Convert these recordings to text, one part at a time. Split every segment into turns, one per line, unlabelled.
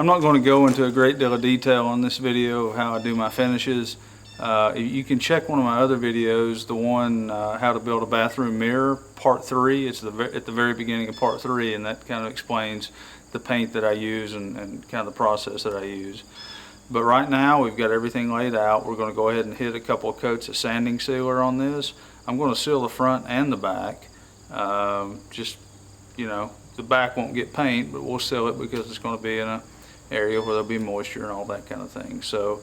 I'm not going to go into a great deal of detail on this video of how I do my finishes. You can check one of my other videos, the one how to build a bathroom mirror, part 3. It's at the very beginning of part 3, and that kind of explains the paint that I use and kind of the process that I use. But right now we've got everything laid out. We're going to go ahead and hit a couple of coats of sanding sealer on this. I'm going to seal the front and the back. Just, you know, the back won't get paint, but we'll seal it because it's going to be in an area where there'll be moisture and all that kind of thing. So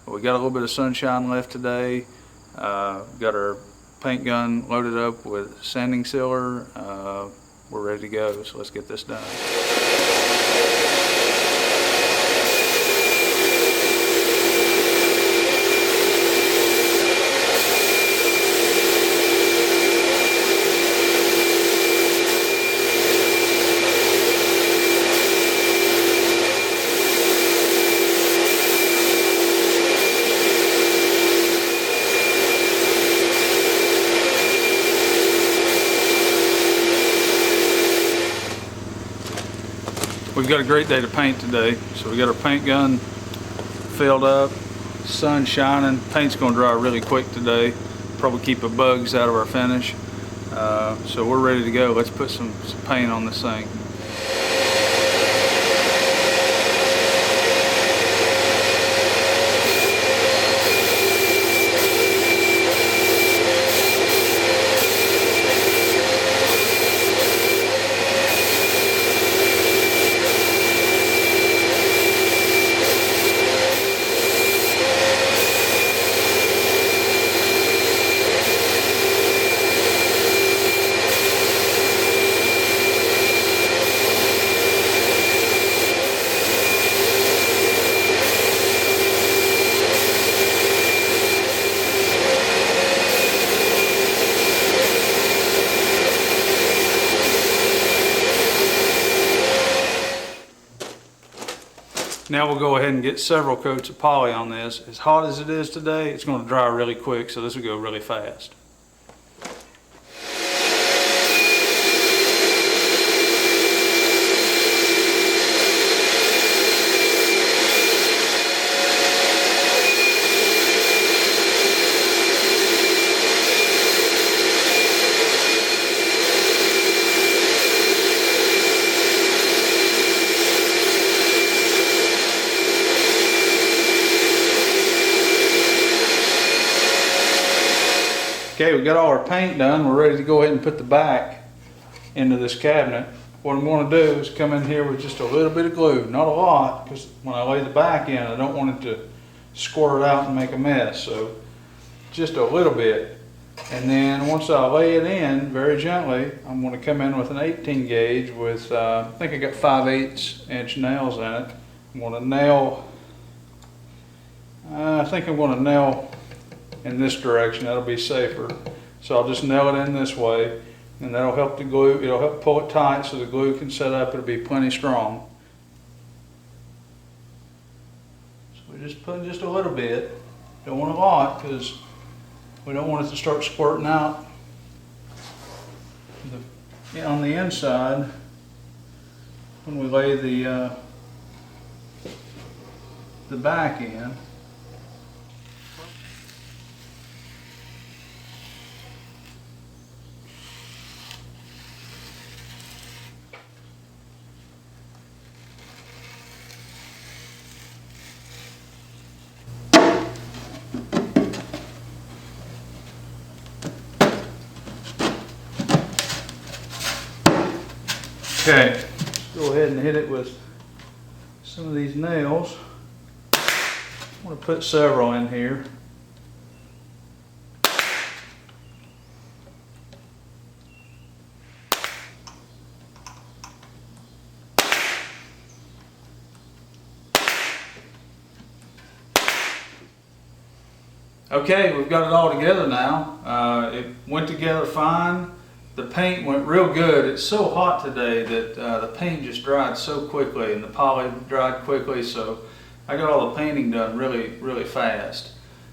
we got a little bit of sunshine left today. Got our paint gun loaded up with sanding sealer. We're ready to go, so let's get this done. We've got a great day to paint today. So we got our paint gun filled up, sun shining. Paint's going to dry really quick today. Probably keep the bugs out of our finish. So we're ready to go. Let's put some paint on this thing. Now we'll go ahead and get several coats of poly on this. As hot as it is today, it's going to dry really quick, so this will go really fast. Okay, we got all our paint done. We're ready to go ahead and put the back into this cabinet. What I'm going to do is come in here with just a little bit of glue, not a lot, because when I lay the back in, I don't want it to squirt out and make a mess. So just a little bit. And then once I lay it in very gently, I'm going to come in with an 18 gauge with, I think I got 5/8 inch nails in it. I'm going to nail, I think I'm going to nail in this direction. That'll be safer. So I'll just nail it in this way, and that'll help the glue, it'll help pull it tight so the glue can set up. It'll be plenty strong. So we're just putting just a little bit. Don't want a lot because we don't want it to start squirting out on the inside when we lay the back in. Okay, let's go ahead and hit it with some of these nails. I'm going to put several in here. Okay, we've got it all together now. It went together fine. The paint went real good. It's so hot today that the paint just dried so quickly and the poly dried quickly, so I got all the painting done really fast.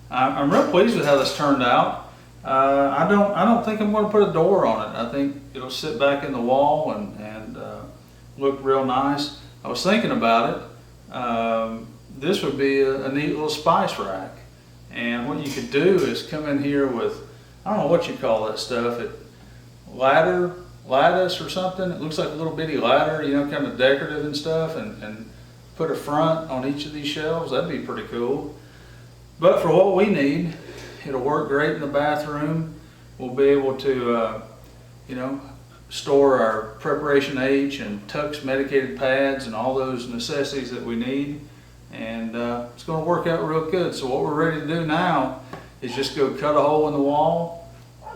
I'm real pleased with how this turned out. I don't think I'm going to put a door on it. I think it'll sit back in the wall and look real nice. I was thinking about it. this would be a neat little spice rack. And what you could do is come in here with, I don't know what you call that stuff, lattice or something. It looks like a little bitty ladder, you know, kind of decorative and stuff, and put a front on each of these shelves. That'd be pretty cool. But for what we need, it'll work great in the bathroom. We'll be able to, you know, store our Preparation H and Tux medicated pads and all those necessities that we need. And it's going to work out real good. So what we're ready to do now is just go cut a hole in the wall,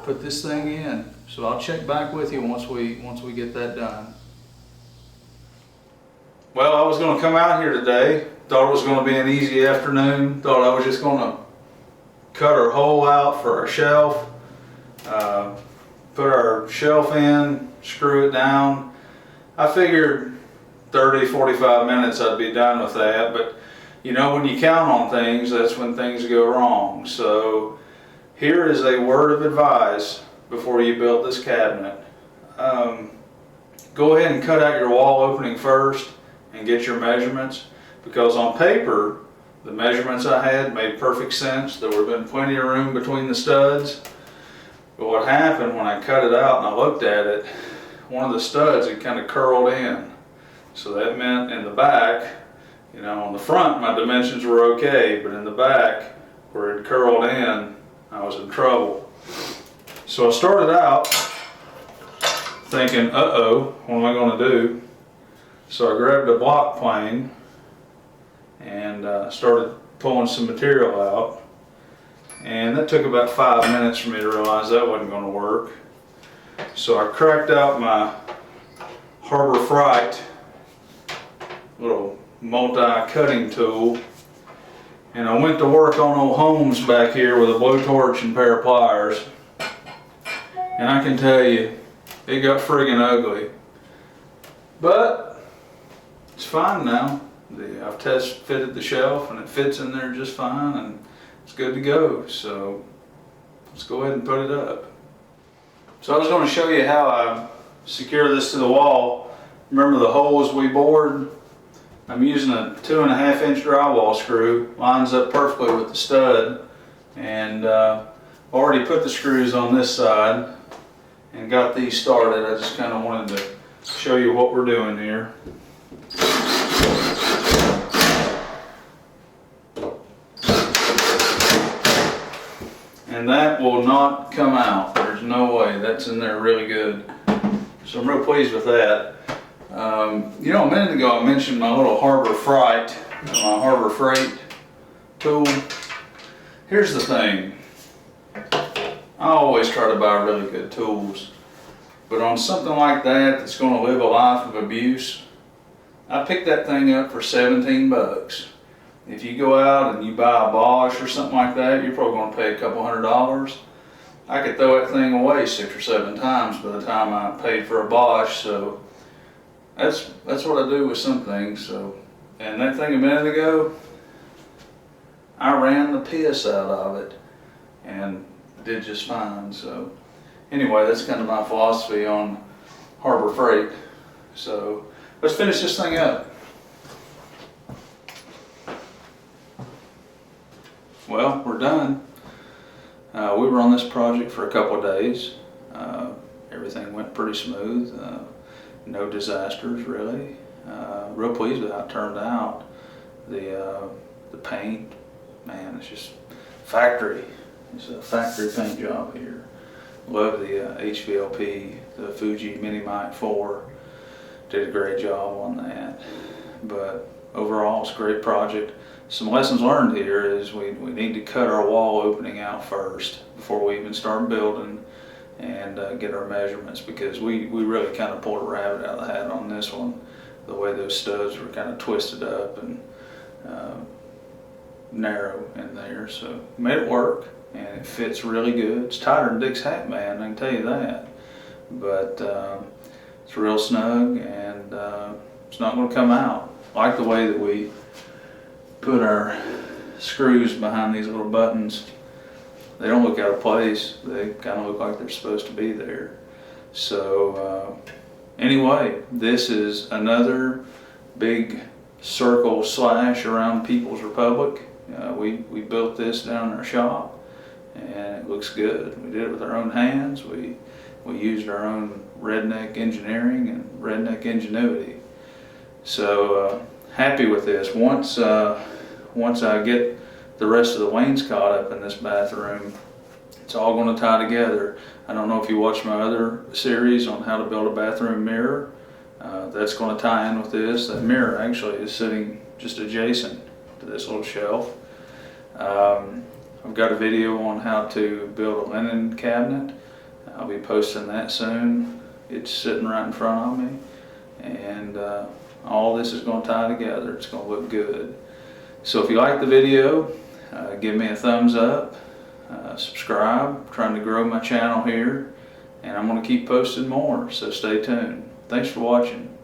put this thing in. So I'll check back with you once we get that done. Well, I was going to come out here today. Thought it was going to be an easy afternoon. Thought I was just going to cut our hole out for our shelf, put our shelf in, screw it down. I figured 30-45 minutes I'd be done with that, but you know, when you count on things, that's when things go wrong. So here is a word of advice before you build this cabinet. Go ahead and cut out your wall opening first and get your measurements, because on paper the measurements I had made perfect sense. There would have been plenty of room between the studs. But what happened when I cut it out and I looked at it, one of the studs had kind of curled in. So that meant in the back, you know, on the front my dimensions were okay, but in the back where it curled in, I was in trouble. So I started out thinking, uh-oh, what am I going to do? So I grabbed a block plane and started pulling some material out. And that took about 5 minutes for me to realize that wasn't going to work. So I cracked out my Harbor Freight little multi-cutting tool, and I went to work on old Holmes back here with a blowtorch and a pair of pliers. And I can tell you, it got friggin' ugly. But it's fine now. I've test fitted the shelf and it fits in there just fine and it's good to go. So let's go ahead and put it up. So I was going to show you how I secure this to the wall. Remember the holes we bored? I'm using a 2.5 inch drywall screw. Lines up perfectly with the stud, and already put the screws on this side and got these started. I just kind of wanted to show you what we're doing here. And that will not come out. There's no way. That's in there really good. So I'm real pleased with that. You know, a minute ago I mentioned my little Harbor Freight, my Harbor Freight tool. Here's the thing. I always try to buy really good tools, but on something like that that's going to live a life of abuse, I picked that thing up for 17 bucks. If you go out and you buy a Bosch or something like that, you're probably going to pay a couple $100. I could throw that thing away 6 or 7 times by the time I paid for a Bosch. So that's what I do with some things. So, and that thing a minute ago, I ran the piss out of it and did just fine. So anyway, that's kind of my philosophy on Harbor Freight. So let's finish this thing up. Well, we're done. We were on this project for a couple of days. Everything went pretty smooth. No disasters really. Real pleased with how it turned out. The paint, man, it's just factory. It's a factory paint job here. Love the HVLP, the Fuji Mini Mic 4. Did a great job on that. But overall, it's a great project. Some lessons learned here is we need to cut our wall opening out first before we even start building, and get our measurements, because we really kind of pulled a rabbit out of the hat on this one. The way those studs were kind of twisted up and narrow in there, so made it work, and it fits really good. It's tighter than Dick's hat, man, I can tell you that. But it's real snug, and it's not going to come out. I like the way that we put our screws behind these little buttons. They don't look out of place. They kind of look like they're supposed to be there. So anyway, this is another big circle slash around People's Republic. We built this down in our shop, and it looks good. We did it with our own hands. We used our own redneck engineering and redneck ingenuity. So happy with this. Once I get the rest of the wainscot up in this bathroom, it's all going to tie together. I don't know if you watched my other series on how to build a bathroom mirror. That's going to tie in with this. That mirror actually is sitting just adjacent to this little shelf. I've got a video on how to build a linen cabinet. I'll be posting that soon. It's sitting right in front of me, and all this is going to tie together. It's going to look good. So if you like the video, give me a thumbs up, subscribe. I'm trying to grow my channel here, and I'm going to keep posting more, so stay tuned. Thanks for watching.